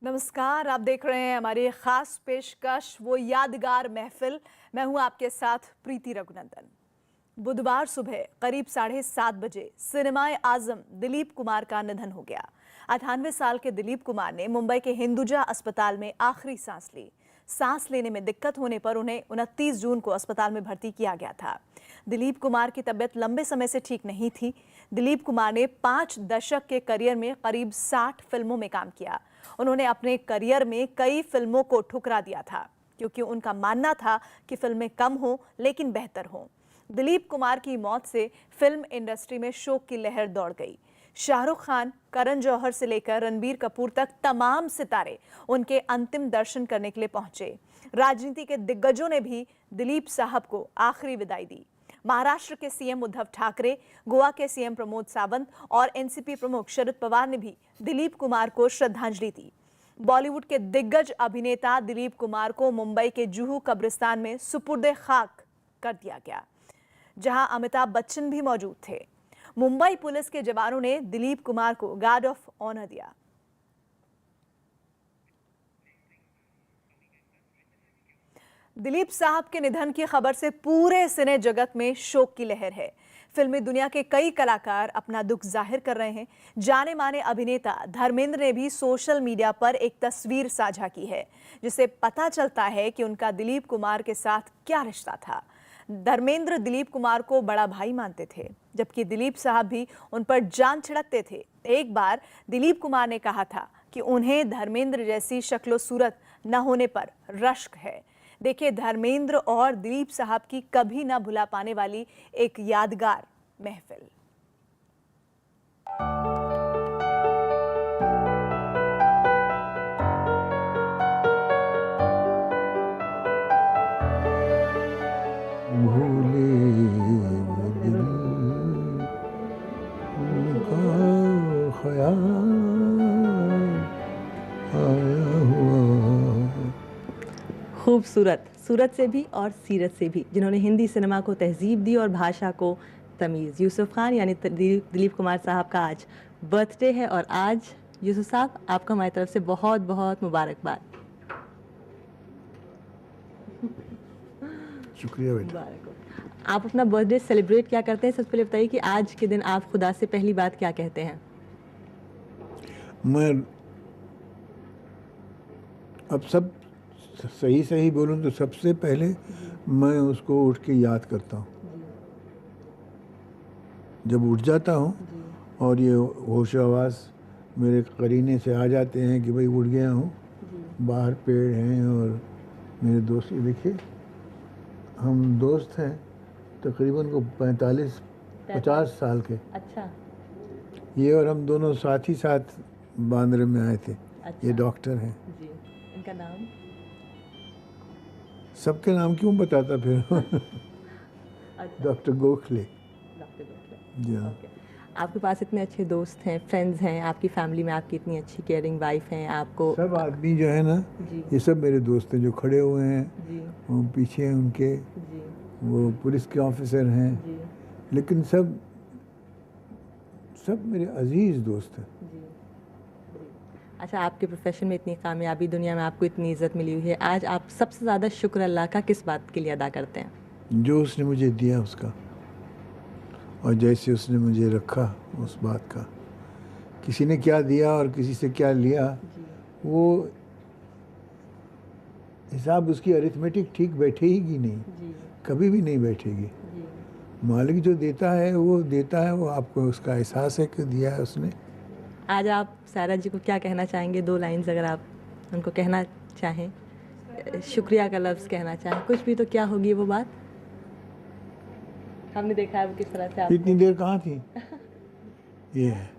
नमस्कार, आप देख रहे हैं हमारी खास पेशकश वो यादगार महफिल। मैं हूं आपके साथ प्रीति रघुनंदन। बुधवार सुबह करीब 7:30 बजे सिनेमाए आजम दिलीप कुमार का निधन हो गया। 98 साल के दिलीप कुमार ने मुंबई के हिंदुजा अस्पताल में आखिरी सांस ली। सांस लेने में दिक्कत होने पर उन्हें 29 जून को अस्पताल में भर्ती किया गया था। दिलीप कुमार की तबीयत लंबे समय से ठीक नहीं थी। दिलीप कुमार ने 5 दशक के करियर में करीब 60 फिल्मों में काम किया। उन्होंने अपने करियर में कई फिल्मों को ठुकरा दिया था क्योंकि उनका मानना था कि फिल्में कम हों लेकिन बेहतर हों। दिलीप कुमार की मौत से फिल्म इंडस्ट्री में शोक की लहर दौड़ गई। शाहरुख खान, करण जौहर से लेकर रणबीर कपूर तक तमाम सितारे उनके अंतिम दर्शन करने के लिए पहुंचे। राजनीति के दिग्गजों ने भी दिलीप साहब को आखिरी विदाई दी। महाराष्ट्र के सीएम उद्धव ठाकरे, गोवा के सीएम प्रमोद सावंत और एनसीपी प्रमुख शरद पवार ने भी दिलीप कुमार को श्रद्धांजलि दी। बॉलीवुड के दिग्गज अभिनेता दिलीप कुमार को मुंबई के जुहू कब्रिस्तान में सुपुर्दे खाक कर दिया गया, जहां अमिताभ बच्चन भी मौजूद थे। मुंबई पुलिस के जवानों ने दिलीप कुमार को गार्ड ऑफ ऑनर दिया। दिलीप साहब के निधन की खबर से पूरे सिने जगत में शोक की लहर है। फिल्मी दुनिया के कई कलाकार अपना दुख जाहिर कर रहे हैं। जाने माने अभिनेता धर्मेंद्र ने भी सोशल मीडिया पर एक तस्वीर साझा की है, जिससे पता चलता है कि उनका दिलीप कुमार के साथ क्या रिश्ता था। धर्मेंद्र दिलीप कुमार को बड़ा भाई मानते थे, जबकि दिलीप साहब भी उन पर जान छिड़कते थे। एक बार दिलीप कुमार ने कहा था कि उन्हें धर्मेंद्र जैसी शक्लो सूरत न होने पर रश्क है। देखिए धर्मेंद्र और दिलीप साहब की कभी ना भुला पाने वाली एक यादगार महफिल। भूले वो दिल उनका ख्याल आया हुआ। खूबसूरत सूरत से भी और सीरत से भी, जिन्होंने हिंदी सिनेमा को तहजीब दी और भाषा को तमीज़। यूसुफ खान यानी दिलीप कुमार साहब का आज बर्थडे है और आज यूसुफ साहब आपको हमारी तरफ से बहुत बहुत मुबारकबाद। शुक्रिया बेटा। मुबारक हो। आप अपना बर्थडे सेलिब्रेट क्या करते हैं? सबसे पहले बताइए कि आज के दिन आप खुदा से पहली बात क्या कहते हैं? मैं अब सब सही बोलूं तो सबसे पहले मैं उसको उठ के याद करता हूँ। जब उठ जाता हूँ और ये होश आवास मेरे करीने से आ जाते हैं कि भाई उठ गया हूँ, बाहर पेड़ हैं और मेरे दोस्त, ये देखिए हम दोस्त हैं तकरीबन को 45-50 साल के। अच्छा। ये और हम दोनों साथ ही साथ बांद्रे में आए थे। अच्छा। ये डॉक्टर हैं। जी, इनका नाम? सबके नाम क्यों बताता फिर? अच्छा। डॉक्टर गोखले। डॉक्टर गोखले। जी हाँ। ओके। आपके पास इतने अच्छे दोस्त हैं, फ्रेंड्स हैं, आपकी फैमिली में आपकी इतनी अच्छी केयरिंग वाइफ हैं, आपको सब आदमी जो है ना, जी ये सब मेरे दोस्त हैं जो खड़े हुए हैं। जी वो पीछे हैं उनके, जी वो पुलिस के ऑफिसर हैं, जी लेकिन सब मेरे अजीज दोस्त हैं। जी जी। अच्छा, आपके प्रोफेशन में इतनी कामयाबी, दुनिया में आपको इतनी इज्जत मिली हुई है, आज आप सबसे ज़्यादा शुक्र अल्लाह का किस बात के लिए अदा करते हैं? जो उसने मुझे दिया उसका, और जैसे उसने मुझे रखा उस बात का। किसी ने क्या दिया और किसी से क्या लिया, वो हिसाब उसकी अरिथमेटिक ठीक बैठेगी नहीं, जी कभी भी नहीं बैठेगी। जी। मालिक जो देता है वो आपको उसका एहसास है कि दिया है उसने। आज आप सायरा जी को क्या कहना चाहेंगे? 2 लाइन्स अगर आप उनको कहना चाहें, शुक्रिया का लफ्ज़ कहना चाहें, कुछ भी, तो क्या होगी वो बात? हमने देखा है वो किस तरह से आप इतनी देर कहाँ थी? ये है।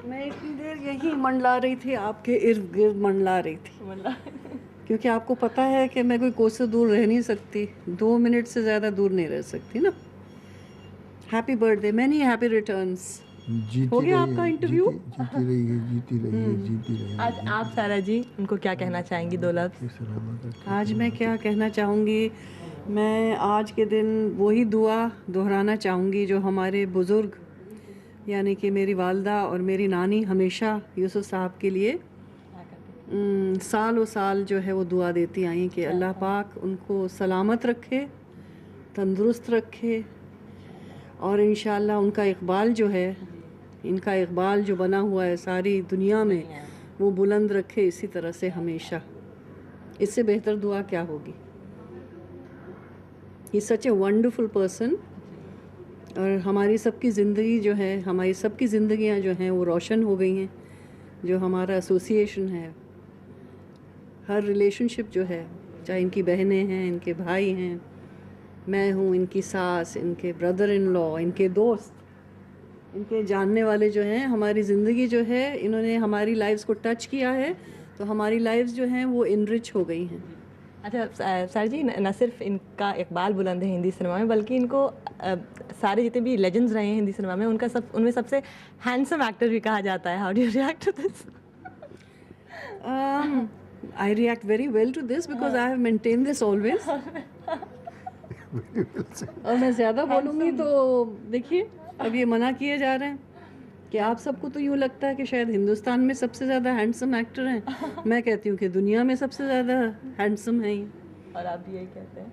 मैं इतनी देर यही मंडला रही थी, आपके इर्द गिर्द मंडला रही थी, क्योंकि आपको पता है कि मैं कोई कोसों दूर रह नहीं सकती, 2 मिनट से ज़्यादा दूर नहीं रह सकती ना। Happy birthday, many happy returns. जीती हो गया रही आपका है, इंटरव्यू? जीती रही है, जीती रही है, जीती रही है। आज आप सायरा जी उनको क्या कहना चाहेंगी? 2 लफ्ज़। सलामत रखे। आज मैं क्या कहना चाहूँगी, मैं आज के दिन वही दुआ दोहराना चाहूँगी जो हमारे बुज़ुर्ग यानी कि मेरी वालदा और मेरी नानी हमेशा यूसुफ साहब के लिए सालों साल जो है वो दुआ देती आई कि अल्लाह पाक उनको सलामत रखे, तंदुरुस्त रखे और इंशाअल्लाह उनका इकबाल जो है, इनका इकबाल जो बना हुआ है सारी दुनिया में, वो बुलंद रखे इसी तरह से हमेशा। इससे बेहतर दुआ क्या होगी। ही सच ए वंडरफुल पर्सन। और हमारी सबकी ज़िंदगी जो है, हमारी सबकी ज़िंदगियां जो हैं वो रोशन हो गई हैं। जो हमारा एसोसिएशन है, हर रिलेशनशिप जो है, चाहे इनकी बहनें हैं, इनके भाई हैं, मैं हूँ, इनकी सास, इनके ब्रदर इन लॉ, इनके दोस्त, इनके जानने वाले जो हैं, हमारी ज़िंदगी जो है, इन्होंने हमारी लाइफ्स को टच किया है, तो हमारी लाइफ्स जो हैं वो इनरिच हो गई हैं। अच्छा सर जी, न सिर्फ इनका इकबाल बुलंद है हिंदी सिनेमा में, बल्कि इनको सारे जितने भी लेजेंड्स रहे हैं हिंदी सिनेमा में, उनमें सबसे हैंडसम एक्टर भी कहा जाता है। How do you react to this? I react very well to this because I have maintained this always. और मैं ज़्यादा बोलूँगी तो देखिए अब ये मना किए जा रहे हैं कि आप सबको तो यूँ लगता है कि शायद हिंदुस्तान में सबसे ज़्यादा हैंडसम एक्टर हैं। मैं कहती हूँ कि दुनिया में सबसे ज़्यादा हैंडसम हैं ये। और आप भी यही कहते हैं?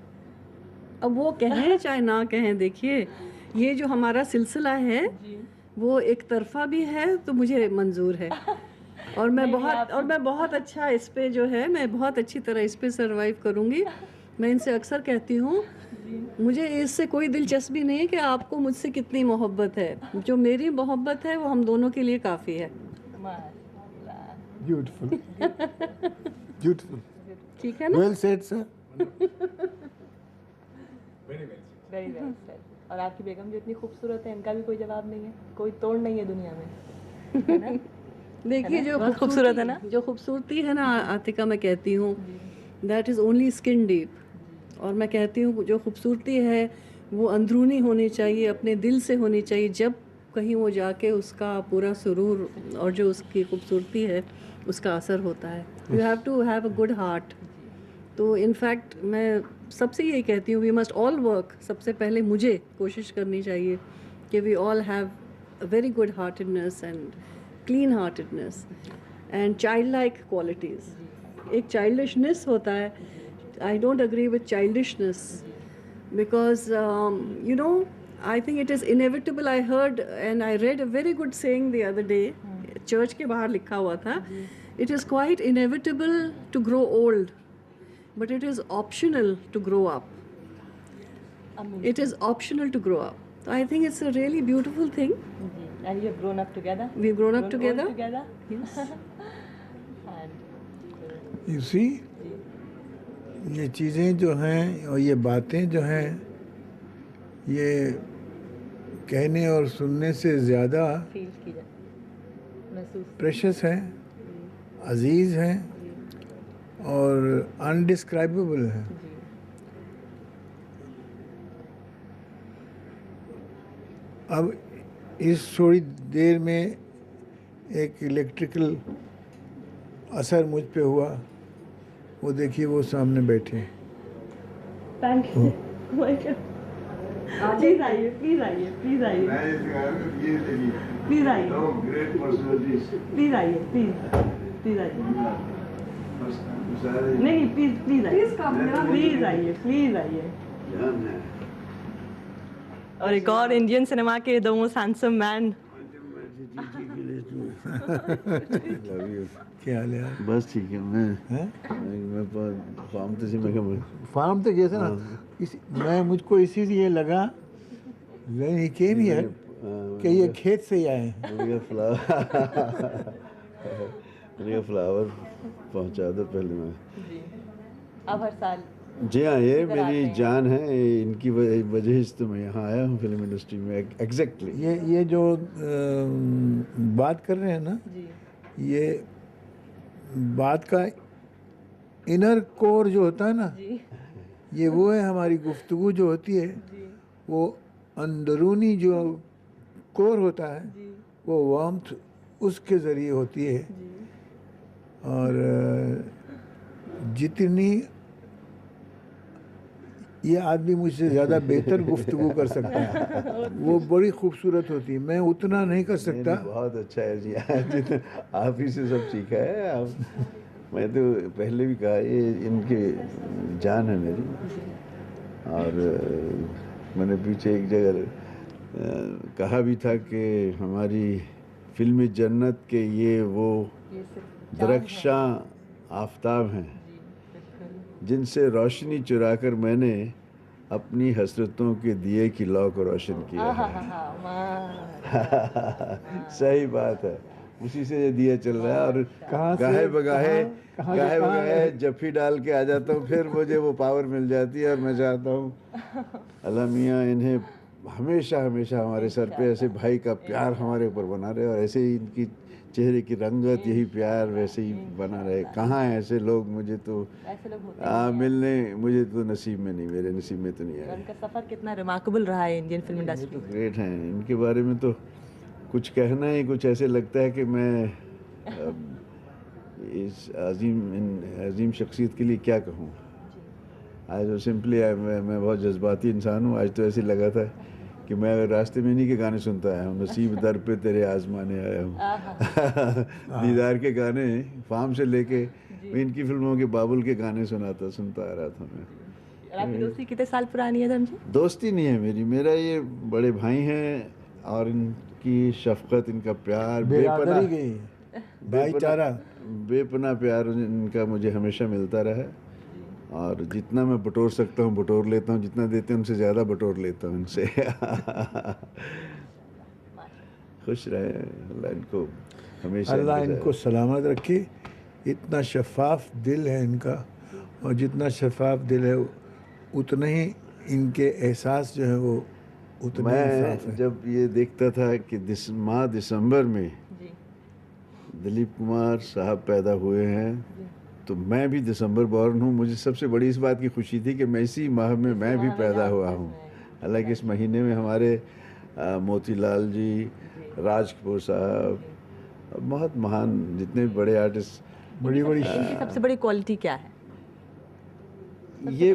अब वो कहें चाहे ना कहें, देखिए ये जो हमारा सिलसिला है वो एक तरफा भी है तो मुझे मंजूर है। और मैं बहुत अच्छा इस पे जो है, मैं बहुत अच्छी तरह इस पे सरवाइव करूँगी। मैं इनसे अक्सर कहती हूँ मुझे इससे कोई दिलचस्पी नहीं है कि आपको मुझसे कितनी मोहब्बत है। जो मेरी मोहब्बत है वो हम दोनों के लिए काफ़ी है। ब्यूटीफुल, ब्यूटीफुल, ठीक है ना? Well said sir. Very well said. और आपकी बेगम जो इतनी खूबसूरत है, इनका भी कोई जवाब नहीं है, कोई तोड़ नहीं है दुनिया में, है ना? देखिए जो बहुत खूबसूरत है ना? जो खूबसूरती है ना आतिका, मैं कहती हूँ that is only skin deep. और मैं कहती हूँ जो खूबसूरती है वो अंदरूनी होनी चाहिए, अपने दिल से होनी चाहिए। जब कहीं वो जाके उसका पूरा सुरूर और जो उसकी खूबसूरती है उसका असर होता है। You have to have a good heart. तो इनफैक्ट मैं सबसे यही कहती हूँ वी मस्ट ऑल वर्क। सबसे पहले मुझे कोशिश करनी चाहिए कि we all have a very good heartedness and clean heartedness and child like qualities. एक चाइल्डिशनेस होता है, I don't agree with childishness because you know I think it is inevitable. I heard and I read a very good saying the other day, church के बाहर लिखा हुआ था, it is quite inevitable to grow old but it is optional to grow up. It is optional to grow up. So I think it's a really beautiful thing. And you have grown up together. We've grown up together. Yes. And You see, ये चीज़ें जो हैं और ये बातें जो हैं, ये कहने और सुनने से ज़्यादा फील की जाए, महसूस। प्रेशियस हैं, अजीज़ हैं और अनडिस्क्राइबेबल है। अब इस थोड़ी देर में एक इलेक्ट्रिकल असर मुझ पे हुआ, वो देखिए वो सामने बैठे हैं। Thank you. प्लीज आइए, प्लीज आइए, प्लीज आइए, प्लीज आइए, प्लीज आइए, प्लीज आइए। नहीं प्लीज प्लीज आइए, प्लीज आइए, प्लीज आइए। और एक और इंडियन सिनेमा के द मोस्ट हैंडसम मैन। क्या हाल है यार? बस ठीक है। मैं फार्म तो फार्म तो जैसे ना मुझको इसी से ये लगा when he came here कि ये खेत से ही आए हैं। मैंने फ्लावर पहुंचा दो पहले मैं। अब हर साल जी हाँ, ये मेरी जान है, इनकी वजह से तो मैं यहाँ आया हूँ फिल्म इंडस्ट्री में। एग्जैक्टली ये जो बात कर रहे हैं ना, ये बात का इनर कोर जो होता है ना, ये वो है। हमारी गुफ्तगू जो होती है वो अंदरूनी जो कोर होता है वो वार्मथ उसके ज़रिए होती है। और जितनी ये आदमी मुझसे ज़्यादा बेहतर गुफ्तगू कर सकता है, वो बड़ी खूबसूरत होती है, मैं उतना नहीं कर सकता। बहुत अच्छा है जी। आप ही से सब सीखा है। आप मैं तो पहले भी कहा ये इनके जान है मेरी। और मैंने पीछे एक जगह कहा भी था कि हमारी फिल्मी जन्नत के ये वो दरख्शां आफताब हैं जिनसे रोशनी चुराकर मैंने अपनी हसरतों के दिए की लौ को रोशन किया है। सही बात है, उसी से ये दिया चल रहा है। और गाहे बगाहे जफ्फी डाल के आ जाता हूँ, फिर मुझे वो पावर मिल जाती है और मैं चाहता हूँ अल्लाह मियाँ इन्हें हमेशा हमेशा हमारे सर पे ऐसे भाई का प्यार हमारे ऊपर बना रहे, और ऐसे ही इनकी चेहरे की रंगत यही प्यार वैसे ही बना रहे। कहाँ हैं ऐसे लोग, मुझे तो मिलने मुझे तो नसीब में नहीं, मेरे नसीब में तो नहीं आया। उनका सफर कितना रिमार्केबल रहा है इंडियन फिल्म इंडस्ट्री तो ग्रेट हैं, इनके बारे में तो कुछ कहना ही कुछ ऐसे लगता है कि मैं इस अजीम शख्सियत के लिए क्या कहूँ। आज तो सिंपली मैं बहुत जज्बाती इंसान हूँ। आज तो ऐसे लगा था कि मैं रास्ते में इन्हीं के गाने सुनता आया हूँ, नसीब दर पे तेरे आजमाने आया हूँ। दीदार के गाने फार्म से लेके इनकी फिल्मों के बाबुल के गाने सुनता आ रहा था मैं। आपकी दोस्ती कितने साल पुरानी है धर्म जी? दोस्ती नहीं है मेरी, मेरा ये बड़े भाई हैं, और इनकी शफकत, इनका प्यार, बेपना प्यार इनका मुझे हमेशा मिलता रहा। और जितना मैं बटोर सकता हूँ बटोर लेता हूँ, जितना देते हैं उनसे ज़्यादा बटोर लेता हूँ इनसे। खुश रहे अल्लाह इनको हमेशा, अल्लाह इनको सलामत रखे। इतना शफाफ दिल है इनका, और जितना शफाफ दिल है उतना ही इनके एहसास जो है वो उतना ही साफ है। मैं जब ये देखता था कि माह दिसंबर में दिलीप कुमार साहब पैदा हुए हैं, तो मैं भी दिसंबर बॉर्न हूँ। मुझे सबसे बड़ी इस बात की खुशी थी कि मैं इसी माह में मैं भी पैदा हुआ हूँ। हालांकि इस महीने में हमारे मोतीलाल जी, राज कपूर साहब, बहुत महान जितने भी बड़े आर्टिस्ट, बड़ी इनकी सबसे बड़ी क्वालिटी क्या है? ये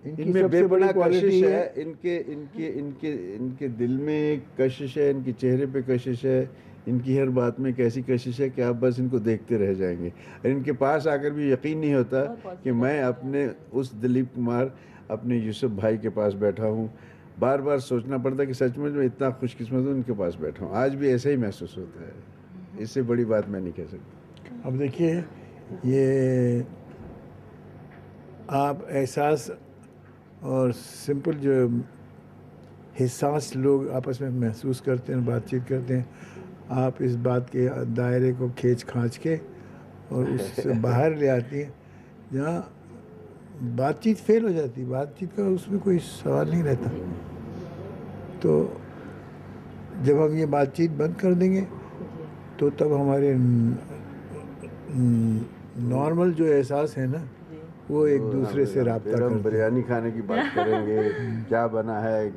इनमें बेपनाह कशिश है। इनके दिल में कशिश है, इनके चेहरे पे कशिश है, इनकी हर बात में कैसी कशिश है कि आप बस इनको देखते रह जाएंगे। और इनके पास आकर भी यकीन नहीं होता कि मैं अपने उस दिलीप कुमार, अपने यूसुफ भाई के पास बैठा हूँ। बार बार सोचना पड़ता है कि सचमुच में इतना खुशकिस्मत हूँ इनके पास बैठा हूँ। आज भी ऐसा ही महसूस होता है, इससे बड़ी बात मैं नहीं कह सकता। अब देखिए, ये आप एहसास और सिंपल जो हिस्सास लोग आपस में महसूस करते हैं, बातचीत करते हैं, आप इस बात के दायरे को खींच खांच के और उससे बाहर ले आती हैं जहाँ बातचीत फेल हो जाती है। बातचीत का उसमें कोई सवाल नहीं रहता। तो जब हम ये बातचीत बंद कर देंगे तो तब हमारे नॉर्मल जो एहसास है ना, वो एक दूसरे से राब्ता करते हैं। बिरयानी खाने की बात करेंगे, क्या बना है,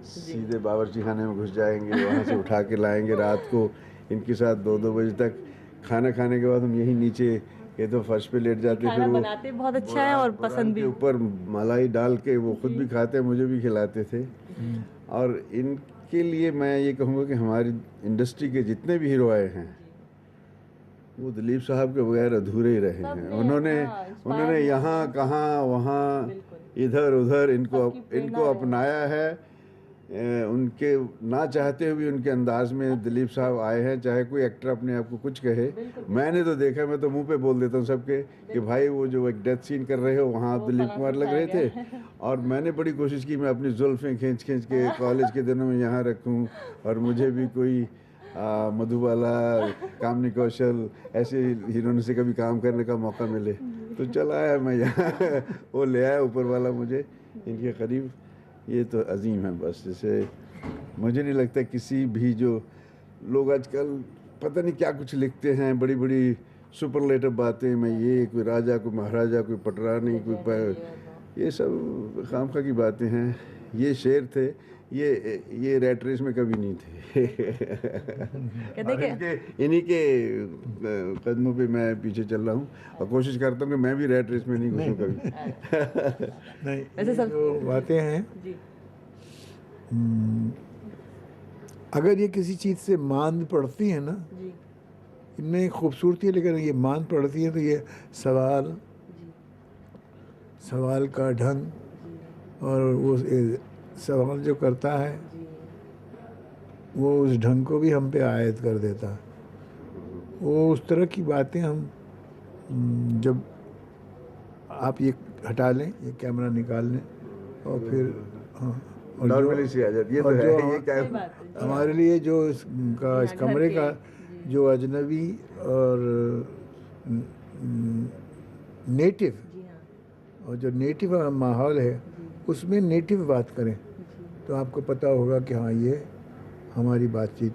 सीधे बावर्ची खाने में घुस जाएंगे, वहाँ से उठा के लाएंगे रात को इनके साथ 2-2 बजे तक। खाना खाने के बाद हम यही नीचे ये तो फर्श पे लेट जाते, फिर वो बनाते बहुत अच्छा है और पसंद भी, ऊपर मलाई डाल के वो खुद भी खाते, मुझे भी खिलाते थे। और इनके लिए मैं ये कहूँगा कि हमारी इंडस्ट्री के जितने भी हीरो आए हैं वो दिलीप साहब के बगैर अधूरे ही रहे हैं। उन्होंने यहाँ कहाँ वहाँ इधर उधर इनको अपनाया है। उनके ना चाहते हुए उनके अंदाज में दिलीप साहब आए हैं। चाहे कोई एक्टर अपने आप को कुछ कहे, मैंने तो देखा, मैं तो मुंह पे बोल देता हूँ सबके कि भाई वो जो एक डेथ सीन कर रहे हो वहाँ आप दिलीप कुमार लग रहे थे। और मैंने बड़ी कोशिश की मैं अपनी जुल्फ़ें खींच के कॉलेज के दिनों में यहाँ रखूँ, और मुझे भी कोई मधुबाला, कामनी कौशल ऐसे हीरोइन से कभी काम करने का मौका मिले तो चला आया मैं यहाँ। वो ले आया ऊपर वाला मुझे इनके करीब। ये तो अजीम है बस। जैसे मुझे नहीं लगता किसी भी जो लोग आजकल पता नहीं क्या कुछ लिखते हैं, बड़ी बड़ी सुपरलेटिव बातें, मैं ये कोई राजा कोई महाराजा कोई पटरानी कोई ये सब खामखा की बातें हैं। ये शेर थे, ये रैट रेस में कभी नहीं थे। कहते और हैं कि इन्हीं के कदमों पे मैं पीछे चल रहा हूँ और कोशिश करता हूँ कि मैं भी रैट रेस में नहीं घुसूँ कभी। नहीं, वैसे ये सब जो बातें हैं, जी अगर ये किसी चीज़ से मांद पड़ती है ना, जी इनमें एक खूबसूरती है, लेकिन ये मांद पड़ती है तो ये सवाल का ढंग और वो सवाल जो करता है वो उस ढंग को भी हम पे आयत कर देता है। वो उस तरह की बातें हम जब आप ये हटा लें, ये कैमरा निकाल लें और फिर हाँ, और नॉर्मली सी आ जाती है। ये तो और है, जो ये क्या हमारे लिए जो इस घर कमरे के, का जो अजनबी और नेटिव जी हाँ और जो नेटिव माहौल है उसमें नेटिव बात करें तो आपको पता होगा कि हाँ ये हमारी बातचीत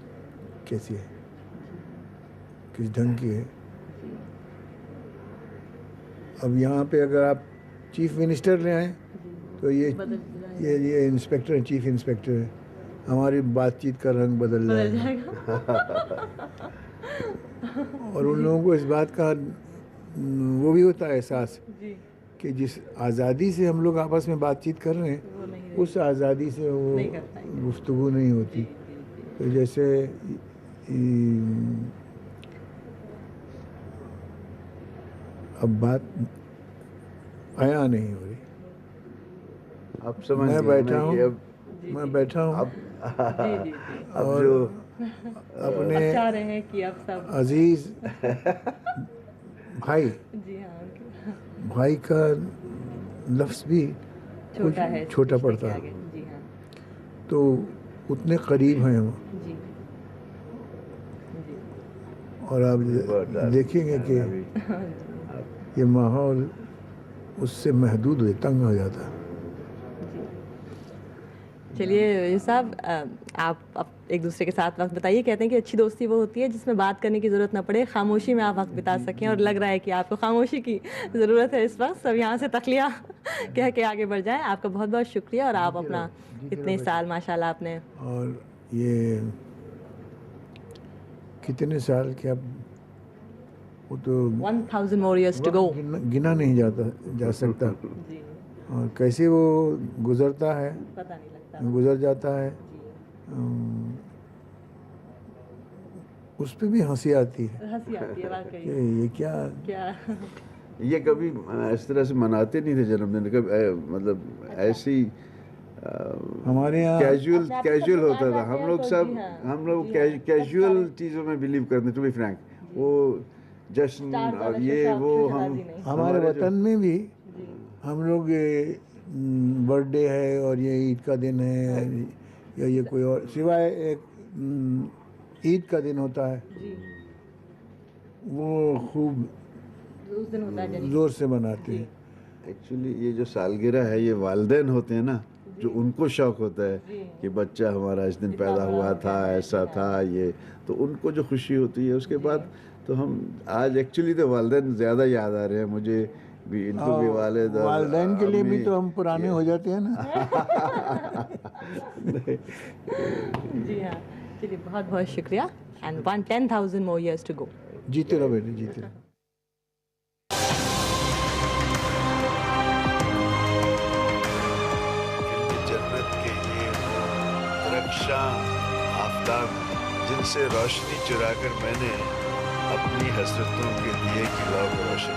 कैसी है, किस ढंग की है। अब यहाँ पे अगर आप चीफ मिनिस्टर ले आए तो ये इंस्पेक्टर है, चीफ इंस्पेक्टर है, हमारी बातचीत का रंग बदल जाएगा। और उन लोगों को इस बात का वो भी होता है एहसास जी कि जिस आज़ादी से हम लोग आपस में बातचीत कर रहे हैं वो नहीं उस आज़ादी से वो नहीं कर पाएंगे। गुफ्तगू नहीं होती। तो जैसे अब बात आया नहीं हो रही। अब समझ मैं गए बैठा ना कि हूँ, अब मैं बैठा हूँ जी जी जी अब और जो अपने अब चाह रहे हैं कि अब सब अजीज भाई जी हाँ भाई का लफ्ज़ भी छोटा है छोटा रिश्ते के पड़ता है, आगे। जी हाँ तो उतने करीब हैं हम। जी जी और आप देखेंगे कि ये माहौल उससे महदूद हो, तंग हो जाता है। चलिए ये साहब आप एक दूसरे के साथ वक्त बताइए। कहते हैं कि अच्छी दोस्ती वो होती है जिसमें बात करने की ज़रूरत ना पड़े, खामोशी में आप वक्त बिता सकें, और लग रहा है कि आपको खामोशी की ज़रूरत है इस वक्त। सब यहाँ से तखलिया कह के आगे बढ़ जाएं। आपका बहुत बहुत शुक्रिया और आप अपना इतने साल माशाल्लाह आपने। और ये कितने साल के अब वो तो 1000 more years to go। गिना नहीं जा सकता। जी और कैसे वो गुजरता है, पता नहीं लगता। गुजर जाता है, उस पे भी हंसी आती है हंसी आती है वाकई। कि ये क्या क्या ये कभी इस तरह से मनाते नहीं थे जन्मदिन, कभी मतलब ऐसी हमारे यहाँ कैजुअल होता था। हम लोग सब जी हाँ, हम लोग कैजुअल चीज़ों में बिलीव करते थे, टू बी फ्रैंक। वो जश्न और ये वो हमारे वतन में भी हम लोग बर्थडे है और ये ईद का दिन है या ये कोई और, सिवाय एक ईद का दिन होता है वो खूब उस दिन होता है जोर से मनाते हैं। एक्चुअली ये जो सालगिरह है, ये वालिदैन होते हैं ना, जो उनको शौक होता है कि बच्चा हमारा इस दिन पैदा हुआ था, ऐसा था ये, तो उनको जो खुशी होती है उसके बाद तो हम आज एक्चुअली तो वालिदैन ज़्यादा याद आ रहे हैं मुझे भी, इनको भी वालिदैन के लिए भी तो हम पुराने हो जाते हैं ना। जी हाँ चलिए बहुत बहुत शुक्रिया and 10,000 more years to go। जीते रहो बेटे, जीते रहो। जन्नत के ये रक्षा आफताब जिनसे रोशनी चुराकर मैंने अपनी हसरतों के दिए की लौ रोशन